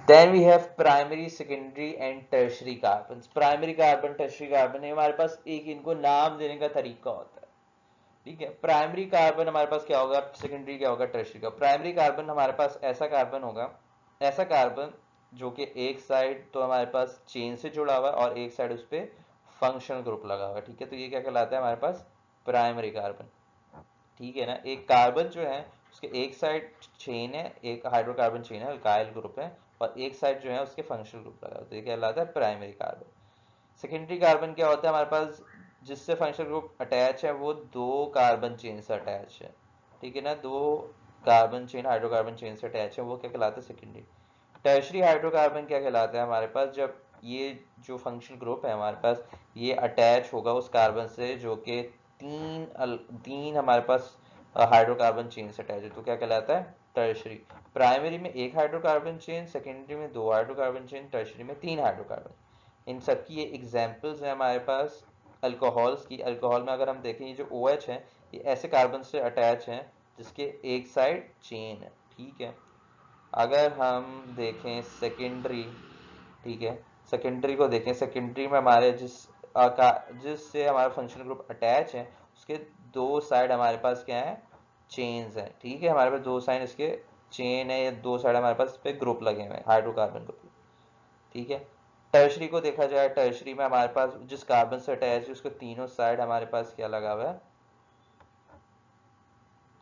Then we have primary, secondary and tertiary carbon. Primary carbon, tertiary carbon, हमारे पास एक इनको नाम देने का तरीका होता है, ठीक है। प्राइमरी कार्बन हमारे पास क्या होगा, सेकेंडरी क्या होगा, टर्शरी का। प्राइमरी कार्बन हमारे पास ऐसा कार्बन होगा, ऐसा कार्बन जो कि एक साइड तो हमारे पास चेन से जुड़ा हुआ है और एक साइड उस पर फंक्शनल ग्रुप लगा हुआ है, ठीक है। तो ये क्या कहलाता है हमारे पास, प्राइमरी कार्बन, ठीक है ना। एक कार्बन जो है उसके एक साइड चेन है, एक हाइड्रोकार्बन चेन है, अल्काइल ग्रुप है, और एक साइड जो है उसके फंक्शनल ग्रुप लगा हुआ है, तो ये कहलाता है प्राइमरी कार्बन। सेकेंडरी कार्बन क्या होता है हमारे पास, जिससे फंक्शनल ग्रुप अटैच है वो दो कार्बन चेन से अटैच है, ठीक है ना। दो कार्बन चेन हाइड्रोकार्बन चेन से अटैच है, वो क्या कहलाता है, सेकेंडरी। टर्शरी हाइड्रोकार्बन क्या कहलाता है हमारे पास, जब ये जो फंक्शनल ग्रुप है हमारे पास ये अटैच होगा उस कार्बन से जो कि तीन हमारे पास हाइड्रोकार्बन चेन से अटैच है, तो क्या कहलाता है, टर्शरी। प्राइमरी में एक हाइड्रोकार्बन चेन, सेकेंडरी में दो हाइड्रोकार्बन चेन, टर्शरी में तीन हाइड्रोकार्बन। इन सब की ये एग्जाम्पल्स हैं हमारे पास अल्कोहल्स की। अल्कोहल में अगर हम देखें ये जो OH है ये ऐसे कार्बन से अटैच हैं जिसके एक साइड चेन है, ठीक है। अगर हम देखें सेकेंडरी, ठीक है, सेकेंडरी को देखें, सेकेंडरी में हमारे जिससे हमारा फंक्शनल ग्रुप अटैच है उसके दो साइड हमारे पास क्या है, चेन्स हैं, ठीक है। हमारे पास दो साइड इसके चेन है, या दो साइड हमारे पास इस पे ग्रुप लगे हुए हैं, हाइड्रोकार्बन ग्रुप, ठीक है। टर्शरी को देखा जाए, टर्शरी में हमारे पास जिस कार्बन से अटैच है उसके तीनों साइड हमारे पास क्या लगा हुआ है,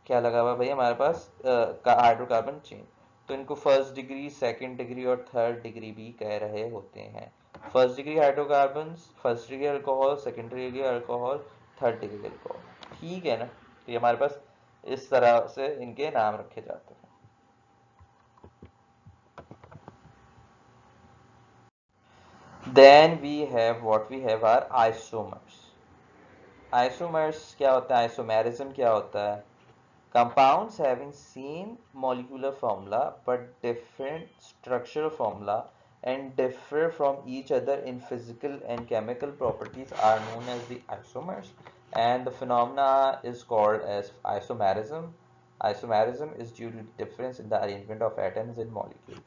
क्या लगा हुआ है भाई हमारे पास हाइड्रोकार्बन चेन। तो इनको फर्स्ट डिग्री, सेकंड डिग्री और थर्ड डिग्री भी कह रहे होते हैं। First degree hydrocarbon, first degree alcohol, second degree alcohol, third degree alcohol, ठीक है ना। तो ये हमारे पास इस तरह से इनके नाम रखे जाते हैं। Then we have what we have are isomers. Isomers क्या होता है, आइसोमेरिज्म क्या होता है, compounds having same molecular formula but different structural formula and differ from each other in physical and chemical properties are known as the isomers, and the phenomena is called as isomerism. Isomerism is due to the difference in the arrangement of atoms in molecules.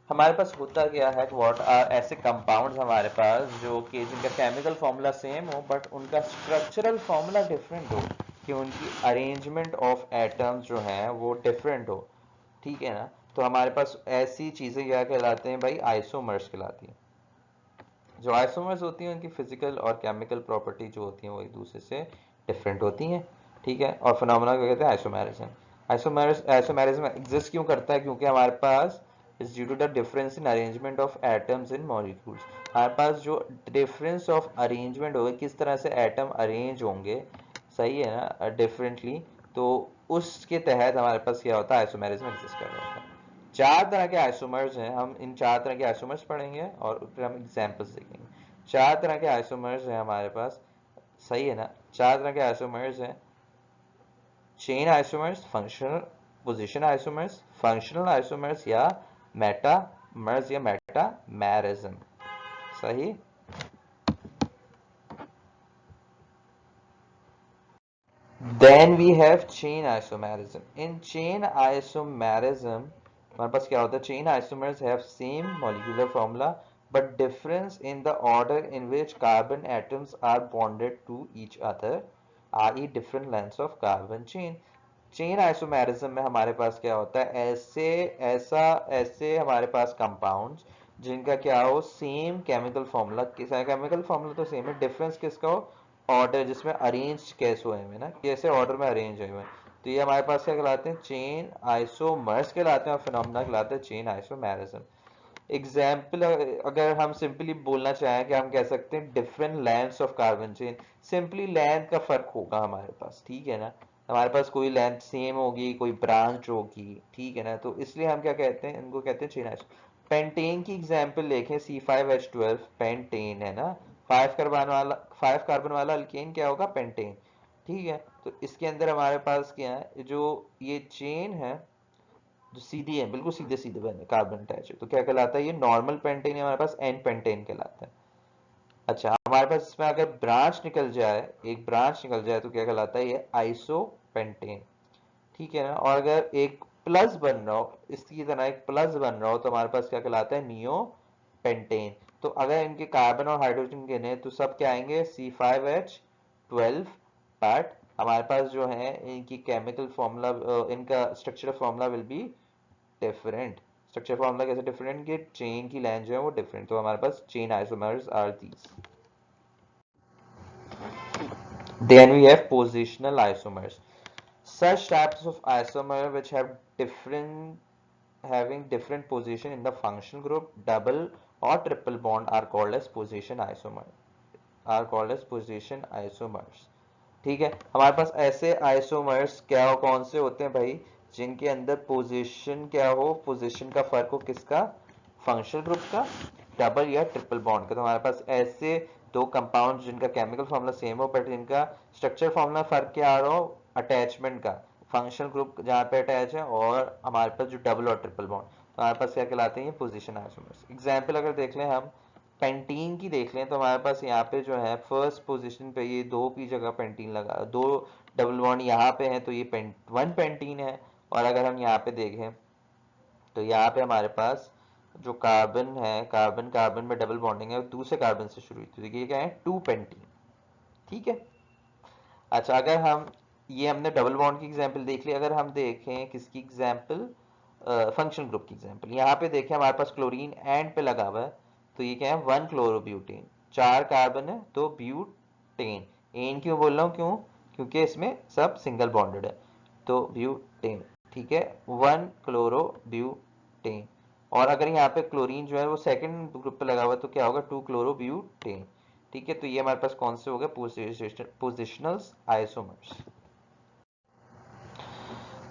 हमारे पास होता क्या है, what are ऐसे compounds हमारे पास जो कि जिनका केमिकल फॉर्मूला सेम हो बट उनका स्ट्रक्चरल फॉर्मूला डिफरेंट हो, कि उनकी अरेंजमेंट ऑफ एटम्स जो हैं वो डिफरेंट हो, ठीक है ना। तो हमारे पास ऐसी चीजें क्या कहलाते हैं भाई, आइसोमर्स कहलाती हैं। जो आइसोमर्स होती हैं उनकी फिजिकल और केमिकल प्रॉपर्टी जो होती हैं वो एक दूसरे से डिफरेंट होती हैं, ठीक है। और फिनोमेना को कहते हैं आइसोमेरिज्म। आइसोमेरिज्म एग्जिस्ट क्यों करता है, क्योंकि हमारे पास is due to the difference in arrangement of atoms in molecules. हमारे पास जो डिफरेंस ऑफ अरेंजमेंट होगा, किस तरह से एटम अरेंज होंगे, सही है ना, डिफरेंटली, तो उसके तहत हमारे पास क्या होता है, आइसोमेरिज्म एग्जिस्ट कर रहा होता है। चार तरह के आइसोमर्स हैं, हम इन चार तरह के आइसोमर्स पढ़ेंगे और फिर हम एग्जांपल्स देखेंगे। चार तरह के आइसोमर्स हैं हमारे पास, सही है ना। चार तरह के आइसोमर्स हैं, chain isomers, functional position isomers, functional isomers या मेटामर्स या मेटामेरिज्म, सही। Then we have chain isomerism. In chain isomerism हमारे पास क्या होता है, chain isomers have same molecular formula but difference in the order in which carbon atoms are bonded to each other, i.e. different lengths of carbon chain. Chain isomerism में हमारे पास क्या होता है, ऐसे हमारे पास कंपाउंड्स जिनका क्या हो, same chemical formula, chemical formula तो सेम है, डिफरेंस किसका हो, ऑर्डर, जिसमें अरेंज कैसे हुए हैं ना, कैसे ऑर्डर में अरेंज हुए हैं। तो ये हमारे पास क्या कहलाते हैं, चेन आइसोमर्स कहलाते हैं, और फिनोमेना कहलाते हैं चेन आइसोमेरिज्म। एग्जाम्पल अगर हम सिंपली बोलना चाहें कि हम कह सकते हैं different lengths of carbon chain, simply length का फर्क होगा हमारे पास, ठीक है ना। हमारे पास कोई लेंथ सेम होगी, कोई ब्रांच होगी, ठीक है ना। तो इसलिए हम क्या कहते हैं, इनको कहते हैं चेन आइसो। पेंटेन की एग्जाम्पल देखें, C5H12 पेंटेन है ना, 5 कार्बन वाला अल्केन क्या होगा, पेंटेन, ठीक है। तो इसके अंदर हमारे पास क्या है, जो ये चेन है जो सीधी है, बिल्कुल सीधे सीधे बने कार्बन अटैच है, तो क्या कहलाता है, ये नॉर्मल पेंटेन है, हमारे पास एन पेंटेन कहलाता है। अच्छा, हमारे पास इसमें अगर ब्रांच निकल जाए, एक ब्रांच निकल जाए, तो क्या कहलाता है, ये आइसो पेंटेन, ठीक है ना। और अगर एक प्लस बन रहा हो, इसकी तरह एक प्लस बन रहा हो, तो हमारे पास क्या कहलाता है, नियो पेंटेन। तो अगर इनके कार्बन और हाइड्रोजन गिने तो सब क्या आएंगे, C5H12, बट हमारे पास जो है इनकी केमिकल फॉर्मूला, इनका structure formula will be different. Structure formula कैसे डिफरेंट, कि चेन की लेंथ जो है वो डिफरेंट, तो हमारे पास chain isomers are these. Then we have positional isomers. Such types of isomer which have having different position in the functional group, double or triple bond are called as position isomer. Are called as position isomers. ठीक है, हमारे पास ऐसे isomers क्या हो, कौन से होते हैं भाई, जिनके अंदर पोजीशन क्या हो, पोजीशन का फर्क हो, किसका, फंक्शनल ग्रुप का, डबल या ट्रिपल बॉन्ड का। तो हमारे पास ऐसे दो कंपाउंड जिनका केमिकल फॉर्मूला सेम हो बट जिनका स्ट्रक्चर फॉर्मूला फर्क क्या आ रहा हो, अटैचमेंट का, फंक्शनल ग्रुप जहाँ पे अटैच है और हमारे पास जो डबल और ट्रिपल बॉन्ड, तो हमारे पास क्या कहलाते हैं, पोजीशन आइसोमर्स। एग्जाम्पल अगर देख लें हम पेंटीन की देख लें, तो हमारे पास यहाँ पे जो है फर्स्ट पोजीशन पे ये 2 की जगह पेंटीन लगा, 2 डबल बॉन्ड यहाँ पे है, तो ये वन पेंटीन है। और अगर हम यहाँ पे देखें तो यहाँ पे हमारे पास जो कार्बन है, कार्बन कार्बन में डबल बॉन्डिंग है, दूसरे कार्बन से शुरू हुई, तो देखिए क्या है, 2 पेंटीन। ठीक है, अच्छा अगर हम, ये हमने डबल बॉन्ड की एग्जांपल देख ली, अगर हम देखें किसकी एग्जांपल, फंक्शनल ग्रुप की एग्जांपल, यहाँ पे देखें हमारे पास क्लोरीन एंड पे लगा हुआ है, तो ये क्या है, 1 क्लोरोब्यूटेन, 4 कार्बन है तो ब्यूटेन। एन क्यों बोल रहा हूँ, क्यों, क्योंकि इसमें सब सिंगल बॉन्डेड है, तो ब्यूटेन। ठीक है, 1 क्लोरोब्यूटेन। और अगर यहाँ पे क्लोरीन जो है वो सेकंड ग्रुप पे लगा हुआ है, तो क्या होगा, 2 क्लोरोब्यूटेन। ठीक है, तो ये हमारे पास कौन से हो गए, positional isomers.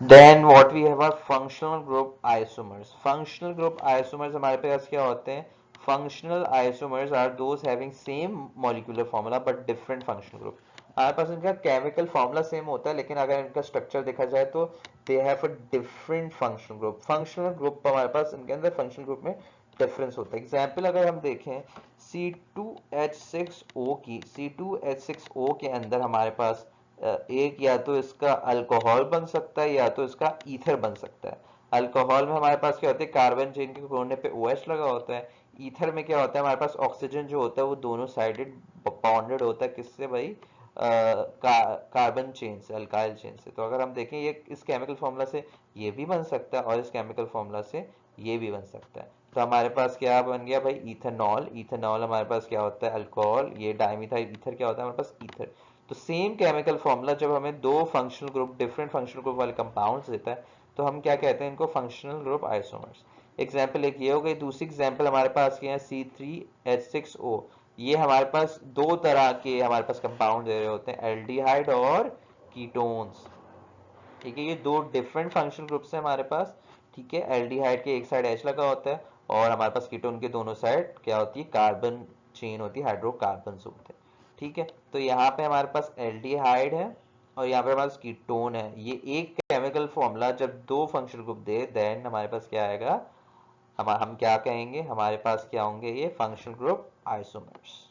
Then what we have are functional group isomers. Functional group isomers हमारे पास क्या होते हैं, functional isomers are those having same molecular formula but different functional group. हमारे पास इनका केमिकल फॉर्मूला सेम होता है, लेकिन अगर इनका स्ट्रक्चर देखा जाए तो they have a different functional group. Functional group हमारे पास इनके अंदर फंक्शनल ग्रुप में डिफरेंस होता है। एग्जाम्पल अगर हम देखें C2H6O की, C2H6O के अंदर हमारे पास एक या तो इसका अल्कोहल बन सकता है या तो इसका ईथर बन सकता है। अल्कोहल में हमारे पास क्या होता है, कार्बन चेन के कोने पे OH लगा होता है। ईथर में क्या होता है, हमारे पास ऑक्सीजन जो होता है वो दोनों साइडेड बॉन्डेड होता है, किससे भाई, कार्बन चेन से, अल्काइल चेन से। तो अगर हम देखें ये इस केमिकल फॉर्मूला से ये भी बन सकता है और इस केमिकल फॉर्मूला से ये भी बन सकता है। तो हमारे पास क्या बन गया भाई, इथेनॉल। इथेनॉल हमारे पास क्या होता है, अल्कोहल, ये डाइमिथाइल ईथर क्या होता है हमारे पास, ईथर। तो सेम केमिकल फॉर्मूला जब हमें दो functional group, different functional group वाले कंपाउंड्स देता है, तो हम क्या कहते हैं, इनको फंक्शनल ग्रुप आइसोमर्स। एग्जाम्पल एक ये हो गई। दूसरी एग्जाम्पल हमारे पास क्या है, C3H6O। ये हमारे पास दो तरह के हमारे पास कंपाउंड दे रहे होते हैं, एल्डिहाइड और कीटोन्स। ठीक है, ये दो डिफरेंट फंक्शनल ग्रुप्स हैं हमारे पास। ठीक है, एल्डिहाइड के एक साइड H लगा होता है और हमारे पास कीटोन के दोनों साइड क्या होती है, कार्बन चेन होती है, हाइड्रोकार्बन होते हैं। ठीक है, तो यहाँ पे हमारे पास एल्डिहाइड है और यहाँ पे हमारे पास कीटोन है। ये एक केमिकल फॉर्मूला जब दो फंक्शनल ग्रुप दे, देन हमारे पास क्या आएगा, हम क्या कहेंगे, हमारे पास क्या होंगे, ये फंक्शनल ग्रुप आइसोमर्स।